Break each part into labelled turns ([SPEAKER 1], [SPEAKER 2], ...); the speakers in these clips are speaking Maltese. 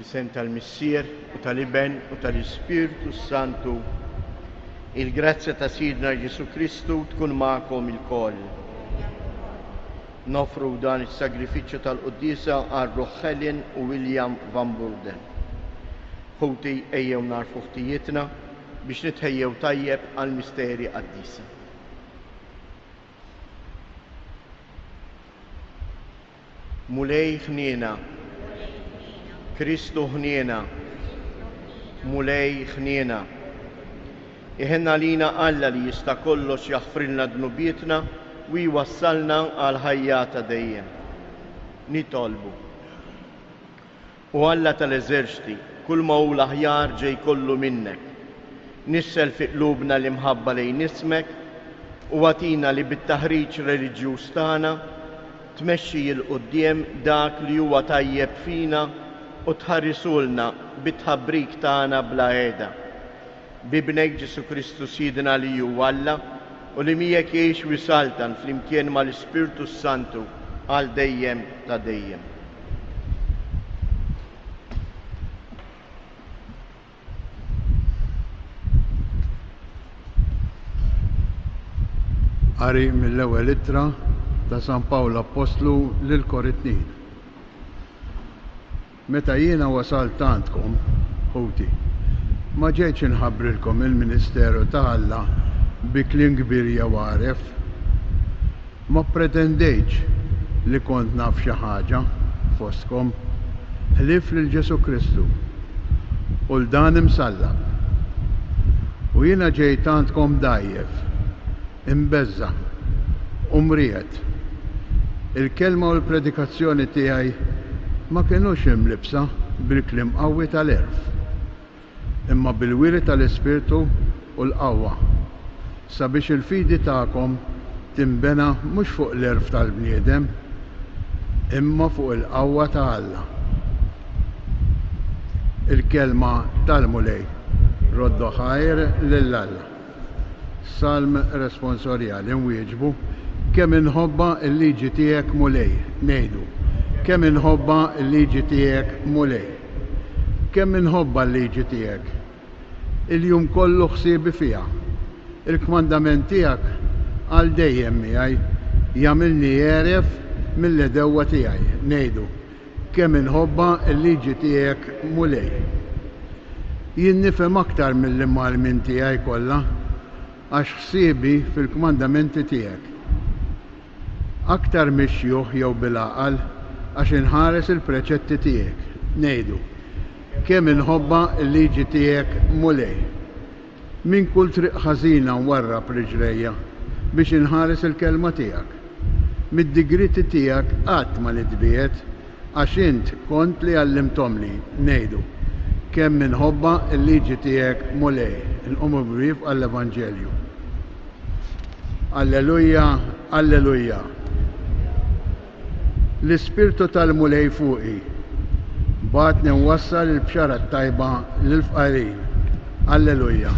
[SPEAKER 1] Bisem tal-Missier u tal-Iben u tal-Ispiritu Santu, il-grazzja ta' Sidna Ġesu Kristu tkun ma'kom il-koll. Nofru dan is-sagrifiċċju tal-Qudiesa għal Rochellen u William Van Burden. Ħuti ejjew narfu ħtijietna biex nitħejjew tajjeb għal misteri qaddisa. Mulej ħniena, Kristu ħniena, mulej ħniena. Iħenna lina Alla li jista' kollox jaħfrilna dnubietna u jwassalna għal ħajja ta' dejjem. Nitolbu. U Alla tal-eżerċti, kull ma hu l-aħjar ġej kollu minnek. Nissel fi qlubna l-imħabba lejn ismek u għatina li bit-taħriġ reliġjuż tagħna tmexxi l-qudiem dak li huwa tajjeb fina u tħarrisulna bit-tħabbrik tagħna bla qiegħda. Bibnek Ġesu Kristu Sidna li hu Alla u li miegħek jgħix wisaltan flimkien mal-Ispiritu Santu għal dejjem ta' dejjem.
[SPEAKER 2] Qari mill-ewwel ittra ta' San Pawl Apostlu lil Korintin. Meta jiena wasalt għandkom, ħuti, ma ġejtx inħabbrilkom il-Ministeru ta' Alla bi kliem kbir jew għaref. Ma pretendejtx li kont naf xi ħaġa fostkom, ħlief lil Ġesu Kristu u l-dan imsallab. U jiena ġejt għandkom dajjef, imbeżza u mriet. Il-kelma u l-predikazzjoni tiegħi ma kienux imlibsa bil-kliem qawwi tal-erf, imma bil-wiri tal-Ispirtu u l-qawwa, sabiex il-fidi tagħkom timbena mhux fuq l-erf tal-bniedem, imma fuq il-qawwa ta' Alla. Il-kelma tal-mulej roddu ħajr lil Alla. Salm responsorjali nwieġbu kemm inħobba l-liġi tiegħek mulej, ngħidu. Kemm inħobba l-liġi tiegħek mulej. Kemm inħobba l-liġi tiegħek. Il-jum kollu ħsiebi fiha. Il-kmandament tiegħek għal dejjem miegħi jagħmilni għeref mill-edewwa tiegħi, ngħidu. Kemm inħobba l-liġi tiegħek mulej. Jien nifhem aktar mill-imgħalmin tiegħi kollha għax ħsiebi fil-kmandamenti tiegħek. Aktar mixjuħ jew bil-aqal għax inħares il-preċetti tiegħek, ngħidu. Kemm inħobba l-liġi tiegħek mulej. Min kull triq ħażina nwarrab riġlejja biex inħares il-kelma tiegħek. Mid-digriti tiegħek qatt ma nitbiet għax int kont li għallimtomli, ngħidu. Kemm inħobba l-liġi tiegħek mulej. Inqomu brif għall-Evanġelju. Alleluja, alleluja. L-Ispirtu tal-mulej fuqi, bagħatni nwassal il-bxara tajba lill-fqarin. Alleluja.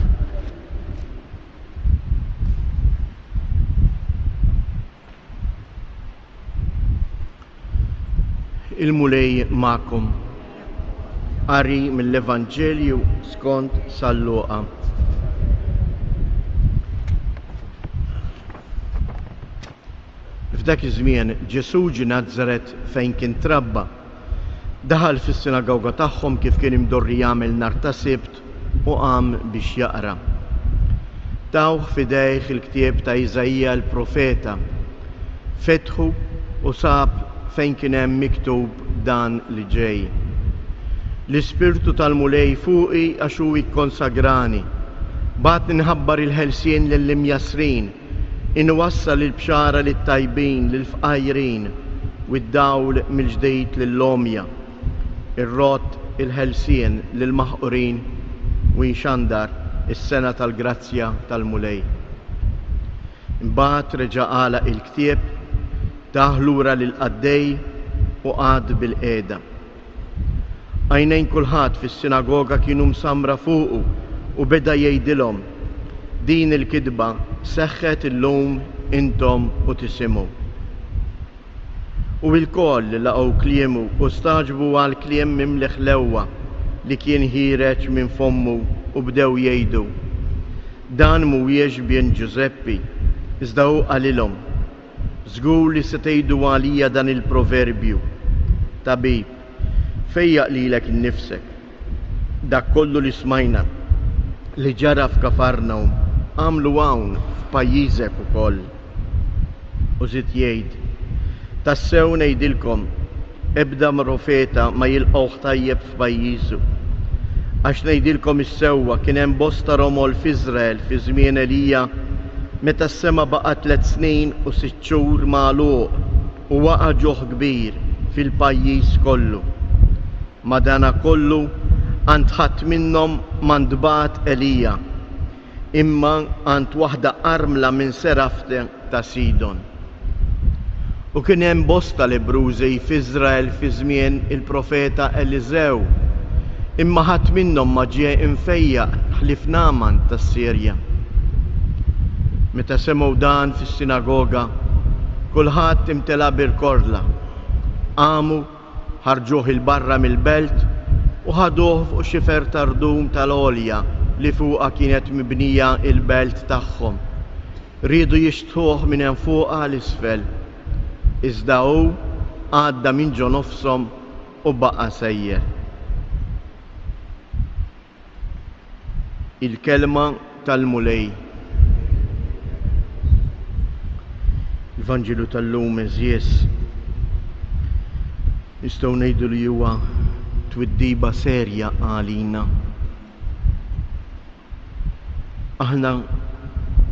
[SPEAKER 1] Il-mulej ma'kom. Qari mill-Evanġelju skont San Luqa. F'dak iż-żmien Ġesu ġie Nażaret fejn kien trabba. Daħal fis-sinagoga tagħhom kif kien imdorri jagħmel nhar ta' Sibt u qam biex jaqra. Tawh f'idejh il-ktieb ta' Iżajja l-profeta. Fetħu u sab fejn kien hemm miktub dan li ġej. L-Ispirtu tal-mulej fuqi għax hu jikkonsagrani. Bagħat inħabbar il-ħelsien lill-imjasrin. Inwassal il-bxara lit-tajbin, lill-fqajrin, u d-dawl mill-ġdejt lill-omja, ir-rott il-ħelsien lill-maħqurin u jinxandar is-sena tal-grazzja tal-mulej. Imbagħad reġa' għalaq il-ktieb, taħ lura lill-qaddej u qgħad bil-qiegħda. Għajnejn kulħadd fis-sinagoga kienu msamra fuqu u beda jgħidilhom din il-kidba seħħet illum intom u tisimgħu. U l-koll li laqgħu kliemu u staġbu għal kliem mimleħ l-ewwa li kien ħireġ minn fommu u bdew jgħidu: dan mhuwiex bien Giuseppi, iżda hu qalilhom: żgur li se tgħidu għalija dan il-proverbju: tabib, fejjaq lilek innifsek. Dak kollu li smajna li ġara f'Kafarnaum għamlu hawn f'pajjiżek ukoll. U żied jgħid: tassew ngħidilkom, ebda profeta ma jilqgħuh tajjeb f'pajjiżu. Għax ngħidilkom is-sewwa kien hemm bosta romol f'Iżrael fi żmien Elija, meta s-sema baqa' 3 snin u 6 xhur magħluq u waqa' ġuħ kbir fil-pajjiż kollu. Madana kollu għand ħadd minnhom mandbat Elija, imma għand waħda armla minn Serafte ta' Sidon. U kien hemm bosta lebrużi f'Iżrael fi żmien il-profeta Eliżew, imma ħadd minnhom ma ġie infejjaq ħlief Naaman tas-Sirja. Meta semgħu dan fis-sinagoga, kulħadd imtela bil-korla. Qamu, ħarġuh il-barra mill-belt u ħaduh fuq xifer tardum tal-għolja li fuqha kienet mibnija il-belt tagħhom. Riedu jixtħuh minn hemm fuqha l-isfel. Iżda hu għadda minn ġo nofshom u baqa' sejjer. Il-kelma tal-mulej. Il-Vanġelu tal-lum eżjes nistgħu ngħidu li huwa twiddiba serja għalina. Aħna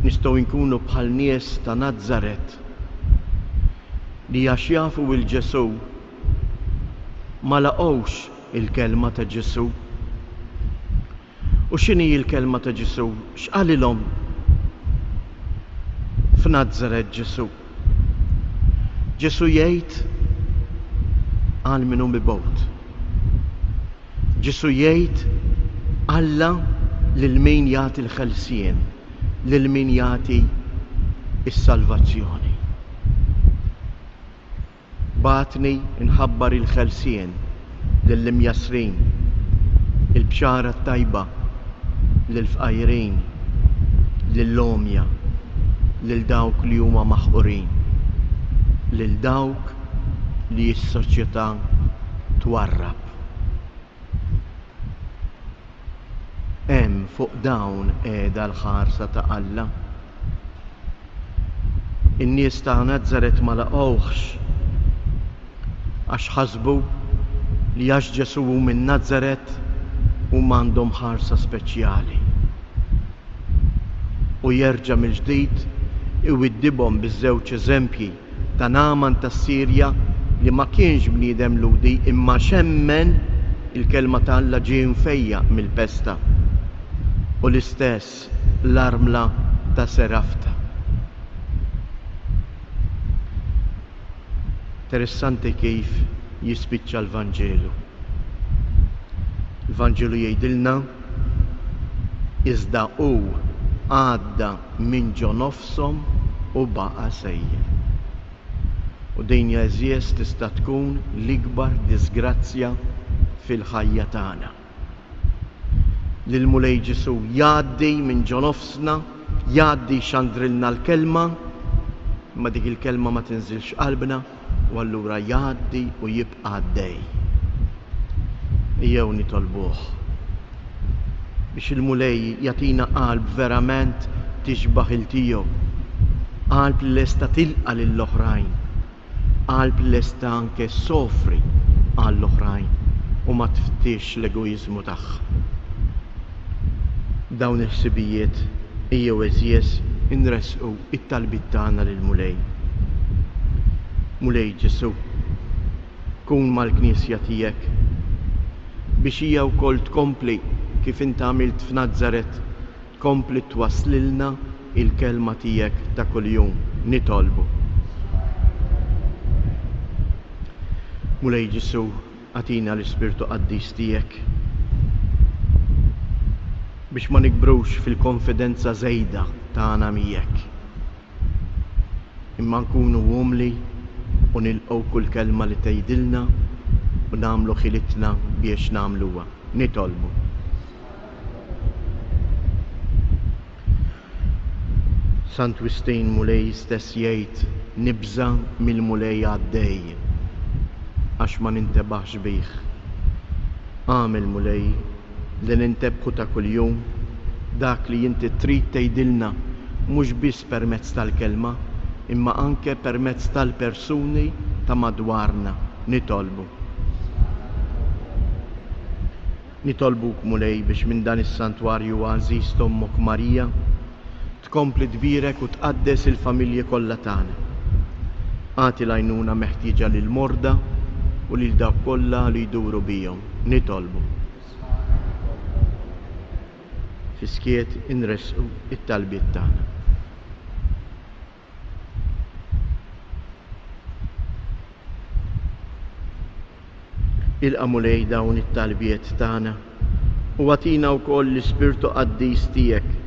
[SPEAKER 1] nistgħu nkunu bħal nies ta' Nażaret li għax jafu il-Ġesu ma laqgħux il-kelma ta' Ġesu. U x'inhi l-kelma ta' Ġesu? X'qalilhom f'Nażaret Ġesu? Ġesu jgħid għal minnu mibgħut. Ġesu jgħid Alla lil min jagħti l-ħelsien, lil min jagħti is-salvazzjoni. Batni inħabbar il-ħelsien lill-imjasrin, il-bxara tajba lill-fqajrin, lill-lomja, lil dawk li huma maħqurin, lil dawk li s-soċjetà twarrab. Hemm fuq dawn qiegħda l-ħarsa ta' Alla. In-nies ta' Nażaret ma laqgħuhx għax ħasbu li għax Ġesu minn Nażaret u m'għandhom ħarsa speċjali. U jerġa' mill-ġdid iwiddibhom biż-żewġ eżempji ta' Naaman tas-Sirja li ma kienx bniedem ludi imma xemmen il-kelma ta' Alla ġie mfejjaq mill-pesta. U l-istess l-armla ta' Serafta. Interessanti kif jispiċċa l-Vanġelu. Il-Vanġelu jgħidilna iżda hu għadda minn ġo nofshom u baqa' sejjer. U din eżjes tista' tkun l-ikbar disgrazzja fil-ħajja tagħna. L-mulej Ġesu jgħaddi minn ġo nofsna, jgħaddi xandrilna l-kelma, ma dik il-kelma ma tinżilx qalbna, u allura jgħaddi u jibqa' għaddej. Ejjew nitolbuh biex il-mulej jagħtina qalb verament tixbaħ il-tiegħu, qalb li lesta tilqa' lill-oħrajn, qalb li lesta anke sofri għall-oħrajn u ma tfittix l-egoizmu tagħha. Dawn il-ħsibijiet ejjew eżjes inresqu it-talbit tagħna lill-mulej. Mulej Ġesu, kun mal-Knisja tiegħek biex hija wkoll tkompli kif inti għamilt f'Nażaret, tkompli twasslilna il-kelma tiegħek ta' kuljum nitolbu. Mulej Ġesu, għatina l-Ispirtu Qaddis tiegħek biex ma nikbrux fil-konfidenza żejda tagħna miegħek. Imma nkunu umli u nilqgħu kull kelma li tgħidilna u nagħmlu ħilitna biex nagħmluha. Nitolbu. Sant Wistin Mulej stess jgħid nibża mill-mulej għaddej għax ma nintebaħx bih. Għamel mulej li nintebħu ta' kuljum dak li inti trid tgħidilna mhux biss permezz tal-kelma imma anke permezz tal-persuni ta' madwarna. Nitolbu. Nitolbuk mulej biex minn dan is-santwarju għażiż tommok Marija tkompli dbirek u tqaddes il-familji kollha tagħna. Għati l-għajnuna meħtieġa lil morda u lil dawk kollha li jduru bihom. Nitolbu. Fiskiet inresqu it-talbiet tagħna. Ilqa' mulej dawn it-talbiet tagħna u għatina wkoll l-Ispirtu Qaddis tiegħek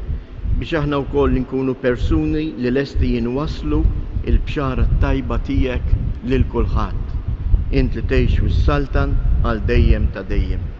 [SPEAKER 1] biex aħna wkoll nkunu persuni li lesti jinwasslu il-bxara tajba tiegħek lil kulħadd. Int li tgħix fis-Saltan għal dejjem ta' dejjem.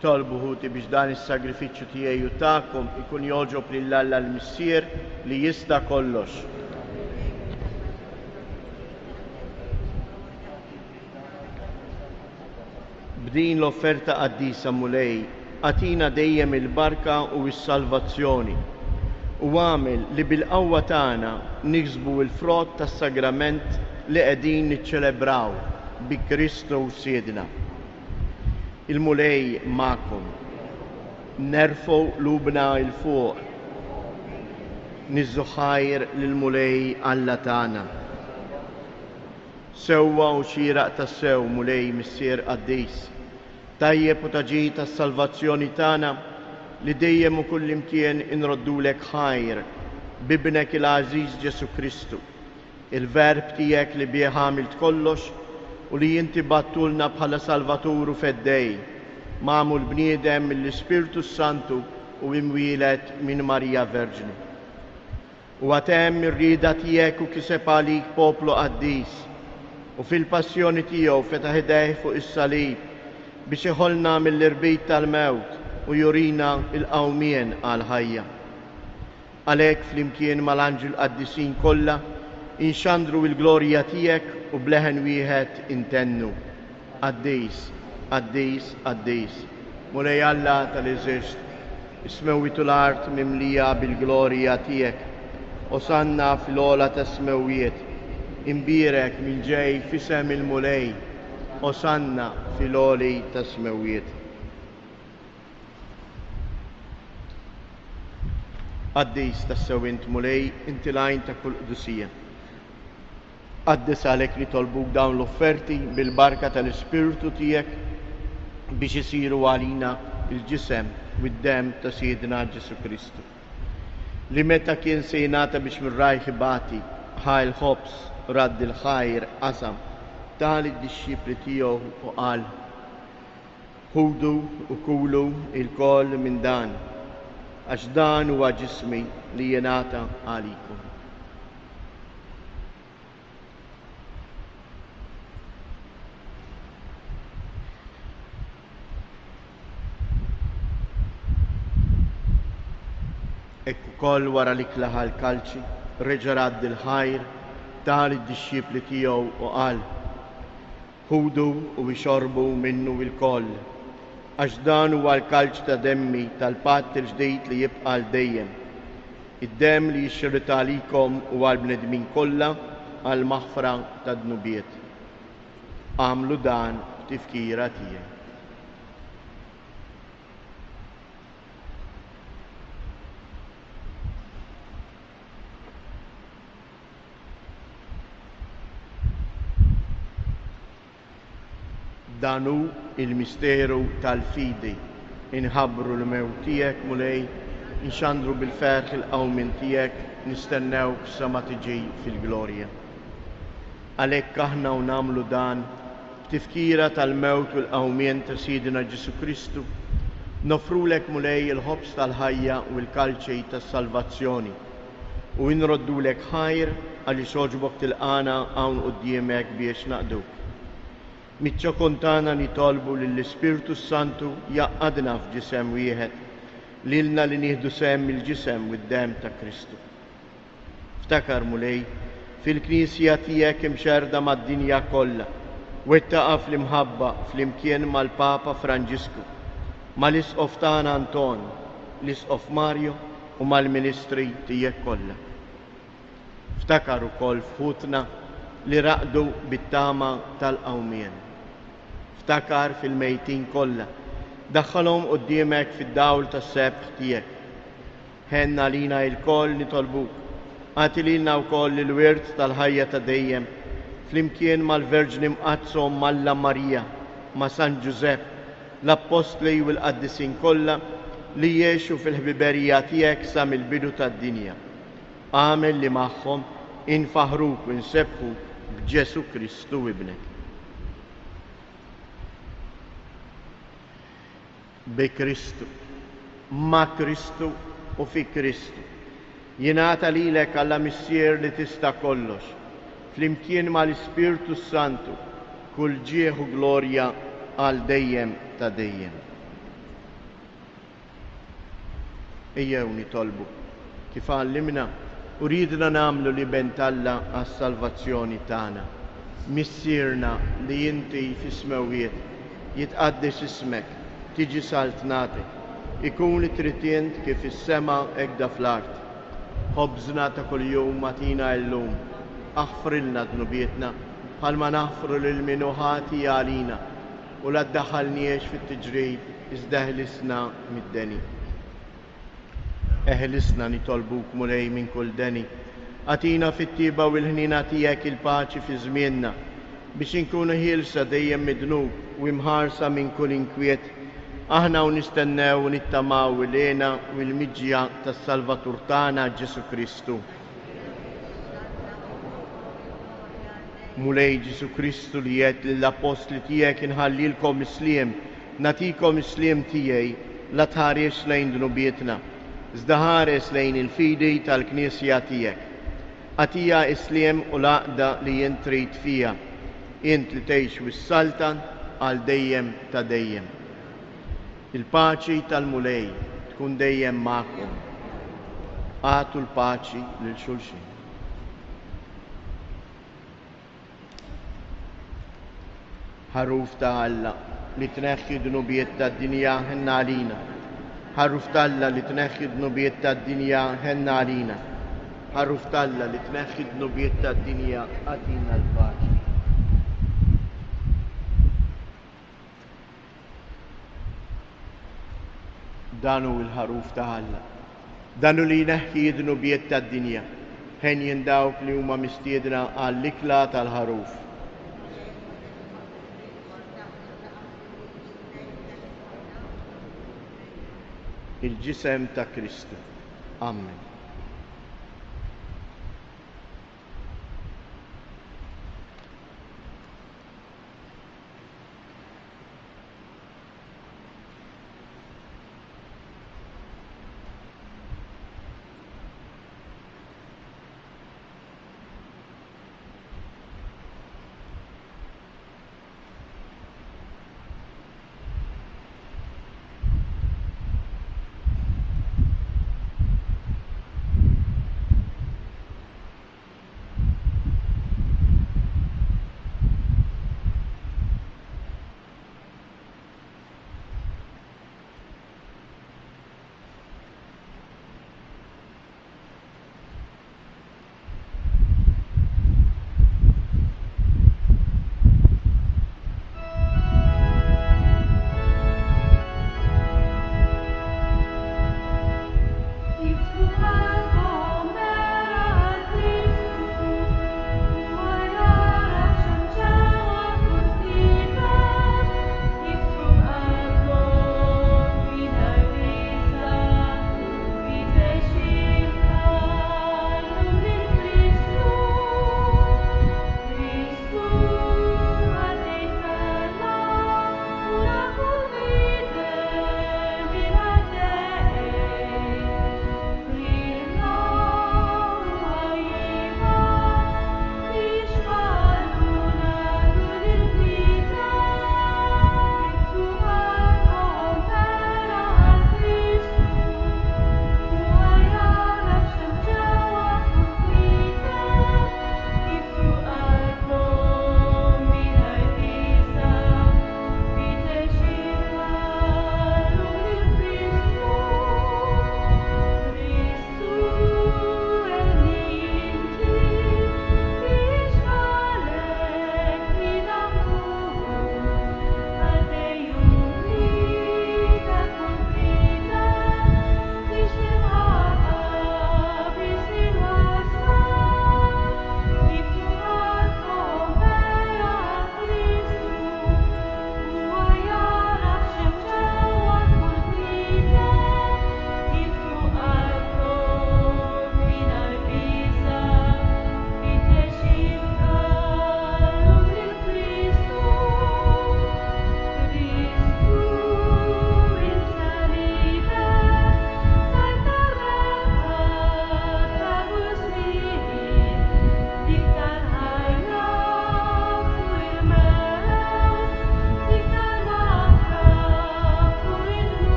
[SPEAKER 1] Nitolbu ħuti biex dan is-sagrifiċċju tiegħi u tagħkom ikun joġob lil Alla l-Missier li jista' kollox. B'din l-offerta qaddisa mulej għatina dejjem il-barka u s-salvazzjoni u għamel li bil-qawwa tagħna niksbu l-frott tas-sagrament li qegħdin niċċelebraw bi Kristu Siedna. Il-mulej ma'kom, nerfgħu lubna il-fuq, niżżu ħajr lill-mulej Alla tagħna. Sewwa u xieraq tas-sew mulej Missier Qaddis, tajjeb u taġid tas-salvazzjoni tagħna li dejjem u kullimkien inroddulek ħajr bibnek il-għażiż Ġesu Kristu, il-verb tiegħek li bih għamilt kollox u li inti battulna bħala Salvaturu feddej, magħmul bniedem mill-Ispirtu Santu u imwielet minn Marija Verġni. U għatem ir-rieda tiegħek u kiseb għalik poplu qaddis u fil-passjoni tiegħu fetaħ idejh fuq is-salib biex iħollna mill-irbit tal-mewt u jurina il-qawmien għal-ħajja. Għalhekk flimkien mal-anġel qaddisin kollha inxandru il-glorja tiegħek u bleħen wieħed intennu. Qaddis, qaddis, qaddis. Mulej Alla tal-eżist, ismewwitu l-art mimlija bil-glorja tiegħek. Osanna fil-ola ta' smewiet, imbirek mill-ġej fisem il-mulej. Osanna fil-oli ta' smewiet. Qaddis tas-sewint mulej inti lajn ta' kull qdusija. Qaddis għalhekk li tolbuk dawn l-offerti bil-barka tal-Ispirtu tiegħek biex isiru għalina il-ġisem u d-dem ta' Siedna Ġesu Kristu. Li meta kien se jingħata biex mir-rajħ ibati ħaj il-ħobs radd il-ħajr qasam tali d-disċipli tiegħu u qal: ħudu u kulu il-koll minn dan għax dan huwa ġismi li jingħata għalikom. Ekku koll wara l-ikla ħal-kalċi, reġa' radd il-ħajr, tal id-disċipli tiegħu u qal: ħudu u ixorbu minnu il-koll, għax dan huwa l-kalċ ta' demmi tal-patt il-ġdejt li jibqa' l-dejjem. Id-dem li jixxirrita għalikom u għal-bnedmin kollha għal-maħfra ta' dnubiet. Għamlu dan f'tifkira tiegħi. Danu il-misteru tal-fidi, inħabbru l-mewt tiegħek mulej, inxandru bil-ferħ il-qawmin tiegħek, nistennew sa ma tiġi fil-glorja. Għalhekk aħna u nagħmlu dan f'tifkira tal-mewt u l-qawmien ta' Sidina Ġesu Kristu, nofrulek mulej il-ħobs tal-ħajja u l-kalċej tas-salvazzjoni u nroddulek ħajr għaliex oġbok tilqana hawn quddiemek biex naqduk. Mitċa kontana nitolbu lill-Ispirtu Santu jaqqadna f'ġisem wieħed, lilna li nieħdu sem il-ġisem u d-dem ta' Kristu. Ftakar mulej, fil-Knisja tiegħek imxerda mad-dinja kollha, wettaqa fl-imħabba fl-imkien mal-Papa Franġisku, mal-Isqof tagħna Anton, l-Isqof Mario u mal-Ministri tiegħek kollha. Ftakar ukoll f'ħutna li raqdu bit-tama tal-qawmien. Ftakar fil-mejtin kollha, daħħalhom quddiemek fid-dawl tas-sebħ tiegħek. Ħenna lina l-koll nitolbuk, għati lilna wkoll il-wirt tal-ħajja ta' dejjem, flimkien mal-Verġni mqazzhom Malla Marija, ma' San Ġusepp, l-Apostli u l-Qaddisin kollha li jgħixu fil-ħbiberija tiegħek sa mill-bidu tad-dinja. Għamel li magħhom infaħruk u nsebbħuk b'Ġesu Kristu ibnek. Bi Kristu, ma' Kristu u fi Kristu. Jingħata lilek Alla missier li tista' kollox, flimkien mal-Ispirtu Santu, kull ġieħ u glorja għal dejjem ta' dejjem. Ejjew nitolbu kif għallimna u ridna nagħmlu li bentalla għas-salvazzjoni tagħna. Missierna li inti f'ismewiet jitqaddis ismek, tiġi saltnatek, ikun li tritient kif is-sema hekk fl-art. Ħobżna ta' kuljum matina llum, aħfrilna dnubietna bħalma naħfru lil min ħati għalina u la ddaħħalniex fit-tiġrid iżda eħlisna mid-deni. Eħlisna nitolbuk mulej minn kull deni, għatina fit-tiba u l-ħnina tiegħek il-paċi fi żmienna biex inkunu ħielsa dejjem midnub u imħarsa minn kull inkwiet. Aħna u nistennew u nittamaw il-għena u l-miġja tas-Salvatur tagħna Ġesu Kristu. Mulej Ġesu Kristu li jgħid lill-Apostli tiegħek inħallilkom isliem, natikom isliem tiegħi la tħares lejn dnubietna, iżda ħares lejn il-fidi tal-Knisja tiegħek. Għatija isliem u laqda li jint trid fija, int li tgħix wis-saltan għal dejjem ta' dejjem. Il-paċi tal-mulej tkun dejjem magħkom. Għatu l-paċi lil xulxin. Ħaruf ta' Alla li tneħħi dnubiet tad-dinja ħenna għalina. Ħaruf ta' Alla li tneħħi dnubiet tad-dinja ħenna għalina. Ħaruf ta' Alla li tneħħi dnubiet tad-dinja għatina l-paċi. Danu il-ħaruf ta' Alla, danu li neħħi dnubiet tad-dinja, ħen jindawk li huma mistiedna għall-ikla tal-ħaruf. Il-ġisem ta' Kristu. Amen.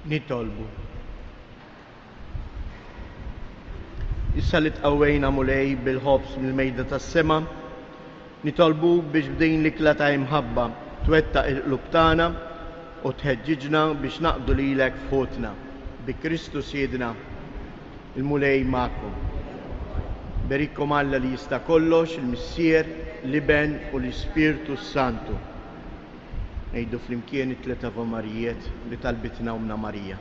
[SPEAKER 1] Nitolbu. Issa li tqawwejna mulej bil-ħobs mill-mejda tas-sema, nitolbu biex bdejn l-ikla ta' imħabba twettaq il-qlub tagħna u tħeġġiġna biex naqdu lilek f'ħutna. Bi Kristu Siedna, il-mulej magħkom. Berikkom Alla li jista' kollox, il-Missier, l-Iben u l-Ispirtu Santu. Ngħidu flimkien it-tlieta Avamarijiet li talbitna Umna Marija.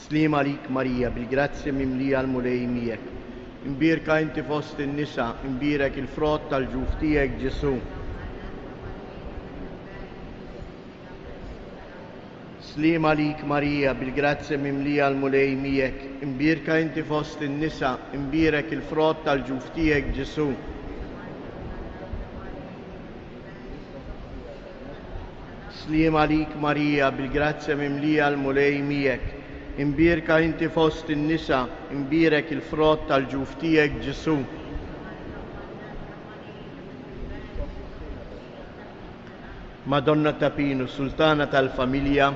[SPEAKER 1] Slim għalik Marija, bil-grazzja mimlija l-mulej miegħek. Imbirka inti fost in-nisa, imbirek il-frott tal-ġuf tiegħek Ġesu. Slim għalik Marija, bil-grazzja mimlija l-mulej miegħek. Imbirka inti fost in-nisa, imbirek il-frott tal-ġuf tiegħek Ġesu. Slim għalik Marija, bil-grazzja mimlija l-mulej miegħek. Imbirka inti fost in-nisa, imbirek il-frott tal-ġuf tiegħek Ġesu. Madonna Tapinu, Sultana tal-Familja,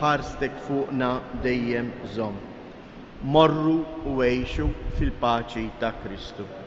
[SPEAKER 1] ħarstek fuqna dejjem żomm. Morru u għejxu fil-paċi ta' Kristu.